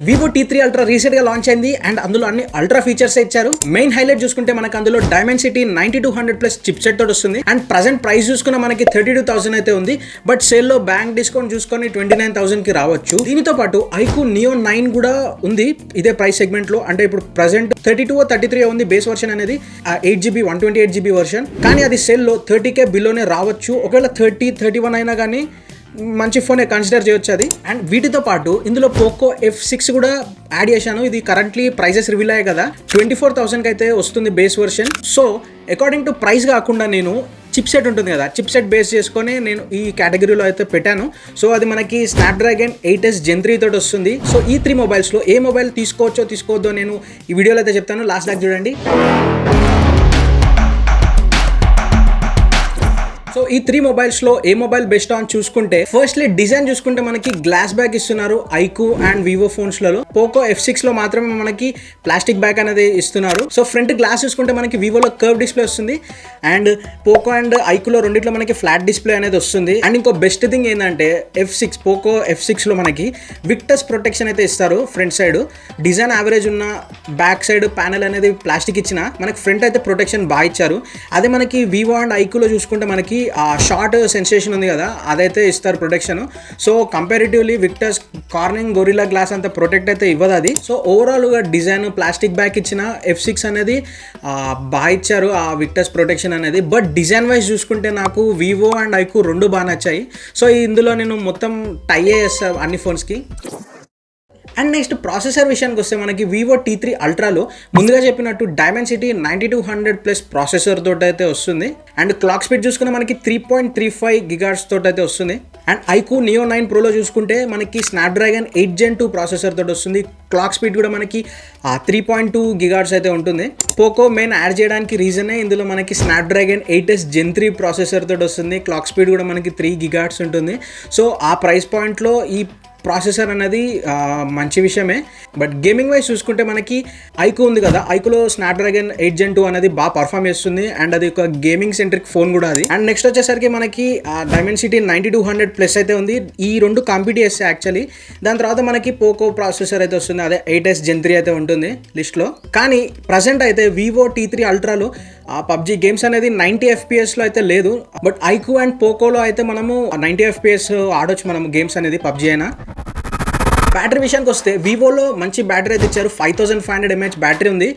Vivo T3 ultra recent గా launch అయింది and అందులో అన్ని అల్ట్రా ఫీచర్స్ ఇచ్చారు. మెయిన్ హైలైట్ చూసుకుంటే మనకు అందులో డైమెన్సిటీ 9200+ చిప్ సెట్ తోటి వస్తుంది అండ్ ప్రెసెంట్ ప్రైస్ చూసుకున్న మనకి 32,000 అయితే ఉంది. బట్ సేల్ లో బ్యాంక్ డిస్కౌంట్ చూసుకొని 29,000 కి రావచ్చు. దీనితో పాటు ఐక్యూ నియో 9 కూడా ఉంది ఇదే ప్రైస్ సెగ్మెంట్ లో. అంటే ఇప్పుడు ప్రెసెంట్ 32-33 ఉంది బేస్ వర్షన్ అనేది, 8GB 128GB వర్షన్. కానీ అది సేల్ లో 30K బిలోనే రావచ్చు. ఒకవేళ 30-31 అయినా కానీ మంచి ఫోనే కన్సిడర్ చేయొచ్చు అది. అండ్ వీటితో పాటు ఇందులో పోకో F6 కూడా యాడ్ చేశాను. ఇది కరెంట్లీ ప్రైజెస్ రివీల్ అయ్యాయి కదా, 24,000కి అయితే వస్తుంది base version. So according to price కాకుండా నేను చిప్ సెట్ ఉంటుంది కదా, చిప్ సెట్ బేస్ చేసుకొని నేను ఈ కేటగిరీలో అయితే పెట్టాను. సో అది మనకి స్నాప్డ్రాగన్ 8S Gen 3 తోటి వస్తుంది. సో ఈ 3 మొబైల్స్లో ఏ మొబైల్ తీసుకోవచ్చో తీసుకోవద్దో నేను ఈ వీడియోలో అయితే చెప్తాను, లాస్ట్ దాకా చూడండి. సో ఈ 3 మొబైల్స్లో ఏ మొబైల్ బెస్ట్ అని చూసుకుంటే, ఫస్ట్లీ డిజైన్ చూసుకుంటే మనకి గ్లాస్ బ్యాక్ ఇస్తున్నారు ఐక్యూ అండ్ వివో ఫోన్స్లలో. పోకో F6 లో మాత్రమే మనకి ప్లాస్టిక్ బ్యాక్ అనేది ఇస్తున్నారు. సో ఫ్రంట్ గ్లాస్ చూసుకుంటే మనకి వివోలో కర్వ్ డిస్ప్లే వస్తుంది అండ్ పోకో అండ్ ఐక్యూలో రెండిట్లో మనకి ఫ్లాట్ డిస్ప్లే అనేది వస్తుంది. అండ్ ఇంకో బెస్ట్ థింగ్ ఏంటంటే పోకో F6 లో మనకి విక్టస్ ప్రొటెక్షన్ అయితే ఇస్తారు. ఫ్రంట్ సైడ్ డిజైన్ యావరేజ్ ఉన్న బ్యాక్ సైడ్ ప్యానెల్ అనేది ప్లాస్టిక్ ఇచ్చిన మనకి ఫ్రంట్ అయితే ప్రొటెక్షన్ బాగా ఇచ్చారు. అదే మనకి వివో అండ్ ఐక్యూలో చూసుకుంటే మనకి ఆ షార్ట్ సెన్సేషన్ ఉంది కదా, అదైతే ఇస్తారు protection. So comparatively Victus Corning Gorilla Glass అంత ప్రొటెక్ట్ అయితే ఇవ్వదు అది. సో ఓవరాల్గా డిజైన్ ప్లాస్టిక్ బ్యాక్ ఇచ్చిన F6 అనేది బాగా ఇచ్చారు ఆ విక్టర్స్ ప్రొటెక్షన్ అనేది. బట్ డిజైన్ వైజ్ చూసుకుంటే నాకు వివో అండ్ ఐక్యూ రెండు బాగా నచ్చాయి. సో ఇందులో నేను మొత్తం టై చేస్తాను అన్ని ఫోన్స్కి. అండ్ నెక్స్ట్ ప్రాసెసర్ విషయానికి వస్తే మనకి వివో T3 అల్ట్రాలో ముందుగా చెప్పినట్టు డైమెన్సిటీ 9200+ ప్రాసెసర్ తోటి అయితే వస్తుంది. అండ్ క్లాక్ స్పీడ్ చూసుకుంటే మనకి 3.35 GHz తోటి అయితే వస్తుంది. అండ్ ఐక్యూ నియో 9 ప్రోలో చూసుకుంటే మనకి స్నాప్డ్రాగన్ 8 Gen 2 ప్రాసెసర్ తోటి వస్తుంది. క్లాక్ స్పీడ్ కూడా మనకి 3.2 GHz అయితే ఉంటుంది. పోకో మెయిన్ యాడ్ చేయడానికి రీజనే ఇందులో మనకి స్నాప్డ్రాగన్ 8S Gen 3 ప్రాసెసర్ తోటి వస్తుంది. క్లాక్ స్పీడ్ కూడా మనకి 3 GHz ఉంటుంది. సో ఆ ప్రైస్ పాయింట్లో ఈ ప్రాసెసర్ అనేది మంచి విషయమే. బట్ గేమింగ్ వైజ్ చూసుకుంటే మనకి ఐక్యూ ఉంది కదా, ఐక్యూలో స్నాప్డ్రాగన్ 8 Gen 2 అనేది బాగా పర్ఫామ్ చేస్తుంది అండ్ అది ఒక గేమింగ్ సెంట్రిక్ ఫోన్ కూడా అది. అండ్ నెక్స్ట్ వచ్చేసరికి మనకి డైమెన్సిటీ 9200+ అయితే ఉంది. ఈ రెండు కాంపీట్ చేస్తే యాక్చువల్లీ దాని తర్వాత మనకి పోకో ప్రాసెసర్ అయితే వస్తుంది, అదే 8S Gen 3 అయితే ఉంటుంది లిస్ట్లో. కానీ ప్రజెంట్ అయితే వివో T3 అల్ట్రాలో పబ్జీ గేమ్స్ అనేది 90 FPS అయితే లేదు. బట్ ఐక్యూ అండ్ పోకోలో అయితే మనము 90 FPS ఆడొచ్చు మనము గేమ్స్ అనేది పబ్జీ అయినా. బ్యాటరీ విషయానికి వస్తే వివోలో మంచి బ్యాటరీ అయితే ఇచ్చారు, 5500 mAh బ్యాటరీ ఉంది.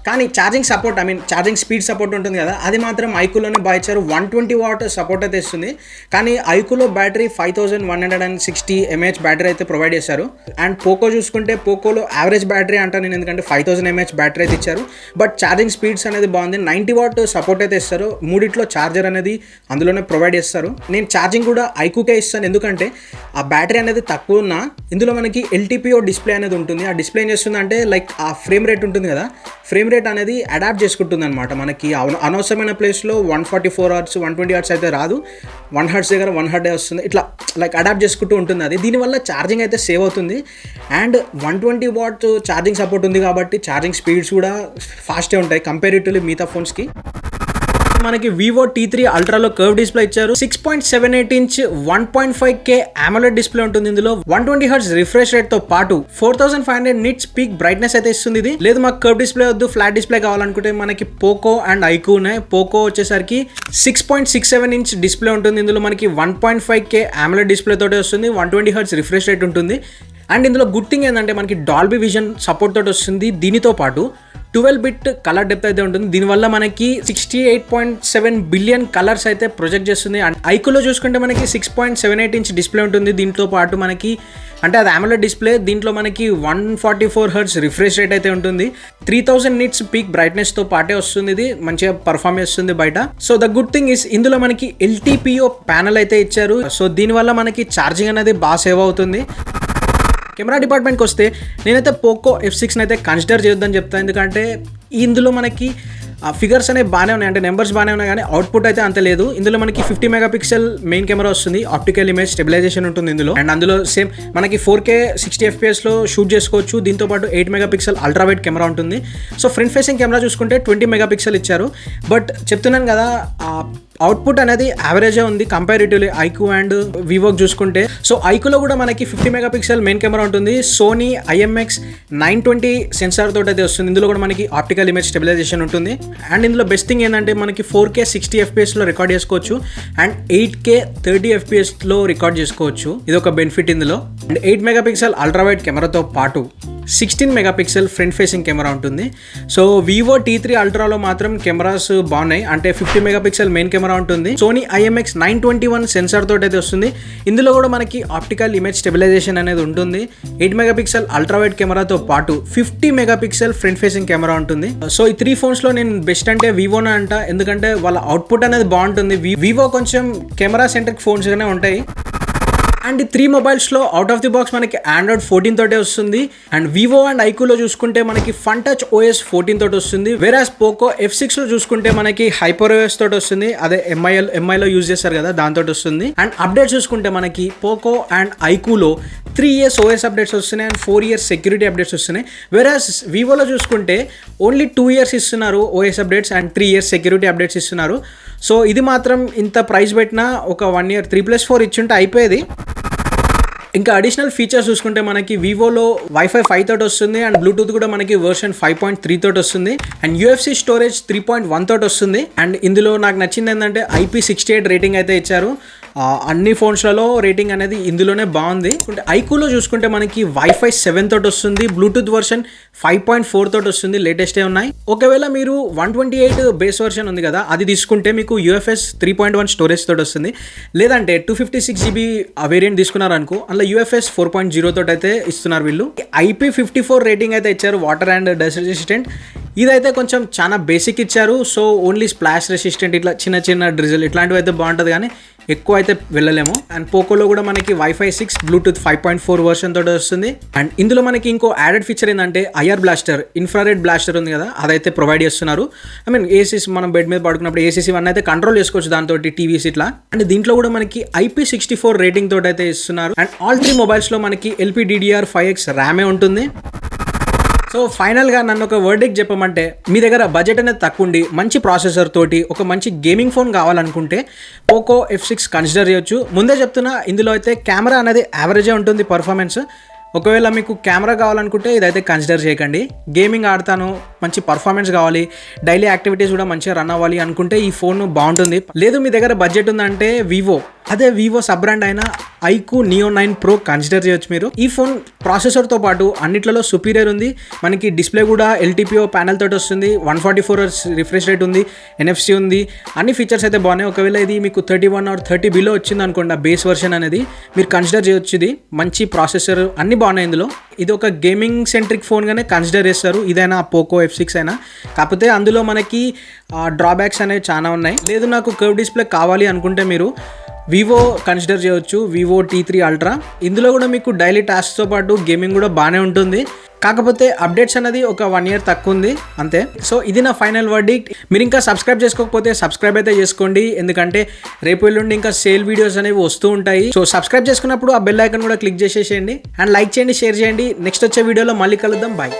కానీ charging support charging speed support ఉంటుంది కదా, అది మాత్రం ఐక్యూలోనే బాగా ఇచ్చారు. 120 వాట్ సపోర్ట్ అయితే ఇస్తుంది. కానీ ఐక్యూలో బ్యాటరీ 5160 mAh బ్యాటరీ అయితే ప్రొవైడ్ చేశారు. అండ్ పోకో చూసుకుంటే పోకోలో యావరేజ్ బ్యాటరీ అంటాను నేను, ఎందుకంటే 5000 mAh బ్యాటరీ అయితే ఇచ్చారు. బట్ ఛార్జింగ్ స్పీడ్స్ అనేది బాగుంది, 90 వాట్ సపోర్ట్ అయితే ఇస్తారు. మూడిట్లో ఛార్జర్ అనేది అందులోనే ప్రొవైడ్ చేస్తారు. నేను ఛార్జింగ్ కూడా ఐక్యూకే ఇస్తాను, ఎందుకంటే ఆ బ్యాటరీ అనేది తక్కువ ఉన్నా ఇందులో మనకి LTPO డిస్ప్లే అనేది ఉంటుంది. ఆ డిస్ప్లే ఏం చేస్తుంది అంటే లైక్ ఆ ఫ్రేమ్ రేట్ ఉంటుంది కదా, ఫ్రేమ్ రేట్ అనేది అడాప్ట్ చేసుకుంటుంది అనమాట. మనకి అనవసరమైన ప్లేస్లో 144 Hz 120 Hz అయితే రాదు, 1 Hz దగ్గర 1 Hz వస్తుంది. ఇట్లా లైక్ అడాప్ట్ చేసుకుంటూ ఉంటుంది అది. దీనివల్ల ఛార్జింగ్ అయితే సేవ్ అవుతుంది. అండ్ 120 వాట్ ఛార్జింగ్ సపోర్ట్ ఉంది కాబట్టి ఛార్జింగ్ స్పీడ్స్ కూడా ఫాస్టే ఉంటాయి కంపారిటివ్లీ మిగతా ఫోన్స్కి. మనకి వివో T3 అల్ట్రాలో కర్వ్ డిస్ప్లే ఇచ్చారు. 6.78 ఇంచ్ 1.5K AMOLED డిస్ప్లే ఉంటుంది. ఇందులో 120 Hz రిఫ్రెష్ రేట్ తో పాటు 4500 నిట్స్ పీక్ బ్రైట్నెస్ అయితే ఇస్తుంది. ఇది లేదు మాకు కర్వ్ డిస్ప్లే వద్దు ఫ్లాట్ డిస్ప్లే కావాలనుకుంటే మనకి పోకో అండ్ ఐక్యూ ఉన్నాయి. పోకో వచ్చేసరికి 6.67 ఇంచ్ డిస్ప్లే ఉంటుంది. ఇందులో మనకి 1.5K AMOLED డిస్ప్లే తోటి వస్తుంది, 120 Hz రిఫ్రెష్ రేట్ ఉంటుంది. అండ్ ఇందులో గుడ్ థింగ్ ఏంటంటే మనకి డాల్బీ విజన్ సపోర్ట్ తోటి వస్తుంది. దీనితో పాటు 12-bit కలర్ డెప్త్ అయితే ఉంటుంది. దీనివల్ల మనకి 68.7 బిలియన్ కలర్స్ అయితే ప్రొజెక్ట్ చేస్తుంది. అండ్ ఐక్యూలో చూసుకుంటే మనకి 6.78 ఇంచ్ డిస్ప్లే ఉంటుంది. దీంతో పాటు మనకి అంటే అది AMOLED డిస్ప్లే, దీంట్లో మనకి 144 Hz రిఫ్రెష్ రేట్ అయితే ఉంటుంది. 3000 నిట్స్ పీక్ బ్రైట్నెస్తో పాటే వస్తుంది. ఇది మంచిగా పర్ఫామ్ చేస్తుంది బయట. So the good thing is ఇందులో మనకి LTPO ప్యానల్ అయితే ఇచ్చారు. సో దీనివల్ల మనకి ఛార్జింగ్ అనేది బాగా సేవ్ అవుతుంది. కెమెరా డిపార్ట్మెంట్కి వస్తే నేనైతే పోకో F6 అయితే కన్సిడర్ చేయొద్దని చెప్తాను, ఎందుకంటే ఇందులో మనకి ఫిగర్స్ అనేవి బాగానే ఉన్నాయి, అంటే నెంబర్స్ బాగానే ఉన్నాయి, కానీ అవుట్పుట్ అయితే అంత లేదు. ఇందులో మనకి 50 మెగాపిక్సెల్ మెయిన్ కెమెరా వస్తుంది, ఆప్టికల్ ఇమేజ్ స్టెబిలైజేషన్ ఉంటుంది ఇందులో. అండ్ అందులో సేమ్ మనకి 4K 60 FPS షూట్ చేసుకోవచ్చు. దీంతోపాటు 8 మెగాపిక్సెల్ అల్ట్రా వైడ్ కెమెరా ఉంటుంది. సో ఫ్రంట్ ఫేసింగ్ కెమెరా చూసుకుంటే 20 మెగాపిక్సెల్ ఇచ్చారు. బట్ చెప్తున్నాను కదా, అవుట్పుట్ అనేది యావరేజ్ ఉంది కంపారిటివ్లీ ఐక్యూ అండ్ వివో చూసుకుంటే. సో ఐక్యూలో కూడా మనకి 50 మెగాపిక్సెల్ మెయిన్ కెమెరా ఉంటుంది. సోనీ IMX 920 సెన్సార్ తోటి అయితే వస్తుంది. ఇందులో కూడా మనకి ఆప్టికల్ ఇమేజ్ స్టెబిలైజేషన్ ఉంటుంది. అండ్ ఇందులో బెస్ట్ థింగ్ ఏంటంటే మనకి 4K 60 FPS లో రికార్డ్ చేసుకోవచ్చు అండ్ 8K 30 FPS లో రికార్డ్ చేసుకోవచ్చు. ఇది ఒక బెనిఫిట్ ఇందులో. అండ్ 8 మెగాపిక్సెల్ అల్ట్రా వైడ్ కెమెరాతో పాటు 16 మెగాపిక్సెల్ ఫ్రంట్ ఫేసింగ్ కెమెరా ఉంటుంది. సో వివో T3 అల్ట్రాలో మాత్రం కెమెరాస్ బాగున్నాయి, అంటే 50 మెగాపిక్సెల్ మెయిన్ కెమెరా ఉంటుంది. సోనీ IMX 921 సెన్సార్ తోటి అయితే వస్తుంది. ఇందులో కూడా మనకి ఆప్టికల్ ఇమేజ్ స్టెబిలైజేషన్ అనేది ఉంటుంది. 8 మెగాపిక్సెల్ అల్ట్రా వైడ్ కెమెరాతో పాటు 50 మెగాపిక్సెల్ ఫ్రంట్ ఫేసింగ్ కెమెరా ఉంటుంది. సో ఈ 3 ఫోన్స్ లో నేను బెస్ట్ అంటే వివోనే అంట, ఎందుకంటే వాళ్ళ అవుట్పుట్ అనేది బాగుంటుంది. వివో కొంచెం కెమెరా సెంట్రిక్ ఫోన్స్ గానే ఉంటాయి. అండ్ ఈ 3 మొబైల్స్లో అవుట్ ఆఫ్ ది బాక్స్ మనకి Android 14 తోటే వస్తుంది. అండ్ వివో అండ్ ఐక్యూలో చూసుకుంటే మనకి FunTouch OS 14 తోటి వస్తుంది. వేరాస్ పోకో F6లో చూసుకుంటే మనకి HyperOS తోటి వస్తుంది. అదే ఎంఐలో యూజ్ చేస్తారు కదా, దాంతో వస్తుంది. అండ్ అప్డేట్స్ చూసుకుంటే మనకి పోకో అండ్ ఐక్యూలో 3 years OS అప్డేట్స్ వస్తున్నాయి అండ్ 4 years సెక్యూరిటీ అప్డేట్స్ వస్తున్నాయి. వేరాస్ వివోలో చూసుకుంటే ఓన్లీ 2 years ఇస్తున్నారు OS updates and 3 years security updates ఇస్తున్నారు. సో ఇది మాత్రం ఇంత ప్రైస్ పెట్టినా ఒక 1 year 3+4 ఇచ్చుంటే అయిపోయేది. ఇంకా అడిషనల్ ఫీచర్స్ చూసుకుంటే మనకి వివోలో వైఫై 5 తోటి వస్తుంది అండ్ బ్లూటూత్ కూడా మనకి వర్షన్ 5.3 తోటి వస్తుంది అండ్ UFC స్టోరేజ్ 3.1 తోటి వస్తుంది. అండ్ ఇందులో నాకు నచ్చింది ఏంటంటే IP68 రేటింగ్ అయితే ఇచ్చారు. అన్ని ఫోన్స్లలో రేటింగ్ అనేది ఇందులోనే బాగుంది. ఐక్యూలో చూసుకుంటే మనకి వైఫై 7 తోటి వస్తుంది, బ్లూటూత్ వర్షన్ 5.4 తోటి వస్తుంది, లేటెస్టే ఉన్నాయి. ఒకవేళ మీరు 128 బేస్ వర్షన్ ఉంది కదా, అది తీసుకుంటే మీకు UFS 3.1 స్టోరేజ్ తోటి వస్తుంది. లేదంటే 256GB వేరియంట్ తీసుకున్నారనుకో, అందులో UFS 4.0 తోటి అయితే ఇస్తున్నారు వీళ్ళు. IP54 రేటింగ్ అయితే ఇచ్చారు, వాటర్ అండ్ డస్ట్ రెసిస్టెంట్. ఇదైతే కొంచెం చాలా బేసిక్ ఇచ్చారు. సో ఓన్లీ స్ప్లాష్ రెసిస్టెంట్, ఇట్లా చిన్న డ్రిజిల్ ఇట్లాంటివి అయితే బాగుంటుంది, కానీ ఎక్కువ అయితే వెళ్ళలేము. అండ్ పోకోలో కూడా మనకి వైఫై 6 బ్లూటూత్ 5.4 వర్షన్ తోటి వస్తుంది. అండ్ ఇందులో మనకి ఇంకో యాడెడ్ ఫీచర్ ఏంటంటే IR బ్లాస్టర్, ఇన్ఫ్రారెడ్ బ్లాస్టర్ ఉంది కదా, అదైతే ప్రొవైడ్ చేస్తున్నారు. ఐ మీన్ ACC మనం బెడ్ మీద పడుకున్నప్పుడు ACC వన్ అయితే కంట్రోల్ చేసుకోవచ్చు దాంతో, టీవీస్ ఇట్లా. అండ్ దీంట్లో కూడా మనకి IP64 రేటింగ్ తోటి అయితే ఇస్తున్నారు. అండ్ ఆల్ 3 మొబైల్స్లో మనకి LPDDR5X ర్యామే ఉంటుంది. సో ఫైనల్గా నన్ను ఒక వర్డిక్ట్ చెప్పమంటే, మీ దగ్గర బడ్జెట్ అనేది తక్కువ ఉండి మంచి ప్రాసెసర్ తోటి ఒక మంచి గేమింగ్ ఫోన్ కావాలనుకుంటే పోకో F6 కన్సిడర్ చేయొచ్చు. ముందే చెప్తున్నా, ఇందులో అయితే కెమెరా అనేది యావరేజే ఉంటుంది పర్ఫార్మెన్స్. ఒకవేళ మీకు కెమెరా కావాలనుకుంటే ఇదైతే కన్సిడర్ చేయకండి. గేమింగ్ ఆడతాను, మంచి పర్ఫార్మెన్స్ కావాలి, డైలీ యాక్టివిటీస్ కూడా మంచిగా రన్ అవ్వాలి అనుకుంటే ఈ ఫోన్ బాగుంటుంది. లేదు మీ దగ్గర బడ్జెట్ ఉందంటే వివో సబ్ బ్రాండ్ అయిన ఐక్యూ Neo 9 Pro కన్సిడర్ చేయొచ్చు మీరు. ఈ ఫోన్ ప్రాసెసర్తో పాటు అన్నిట్లలో సుపీరియర్ ఉంది. మనకి డిస్ప్లే కూడా LTPO ప్యానెల్ తోటి వస్తుంది, 144 Hz రిఫ్రెష్ రేట్ ఉంది, NFC ఉంది, అన్ని ఫీచర్స్ అయితే బాగున్నాయి. ఒకవేళ ఇది మీకు 31 or 30 బిలో వచ్చింది అనుకోండి బేస్ వర్షన్ అనేది, మీరు కన్సిడర్ చేయొచ్చు. ఇది మంచి ప్రాసెసర్, అన్ని బాగున్నాయి ఇందులో. ఇది ఒక గేమింగ్ సెంట్రిక్ ఫోన్గానే కన్సిడర్ చేస్తారు, ఇదైనా పోకో F6 అయినా. కాకపోతే అందులో మనకి డ్రాబ్యాక్స్ అనేవి చాలా ఉన్నాయి. లేదు నాకు కర్వ్ డిస్ప్లే కావాలి అనుకుంటే మీరు వివో కన్సిడర్ చేయొచ్చు, వివో T3 అల్ట్రా. ఇందులో కూడా మీకు డైలీ టాస్క్తో పాటు గేమింగ్ కూడా బాగానే ఉంటుంది. కాకపోతే అప్డేట్స్ అనేది ఒక 1 year తక్కువ ఉంది అంతే. సో ఇది నా ఫైనల్ వర్డిక్ట్. మీరు ఇంకా సబ్స్క్రైబ్ చేసుకోకపోతే సబ్స్క్రైబ్ అయితే చేసుకోండి, ఎందుకంటే రేపు ఎల్లుండి ఇంకా సేల్ వీడియోస్ అనేవి వస్తూ ఉంటాయి. సో సబ్స్క్రైబ్ చేసుకున్నప్పుడు ఆ బెల్ ఐకాన్ కూడా క్లిక్ చేసేసేయండి అండ్ లైక్ చేయండి, షేర్ చేయండి. నెక్స్ట్ వచ్చే వీడియోలో మళ్ళీ కలుద్దాం. బాయ్.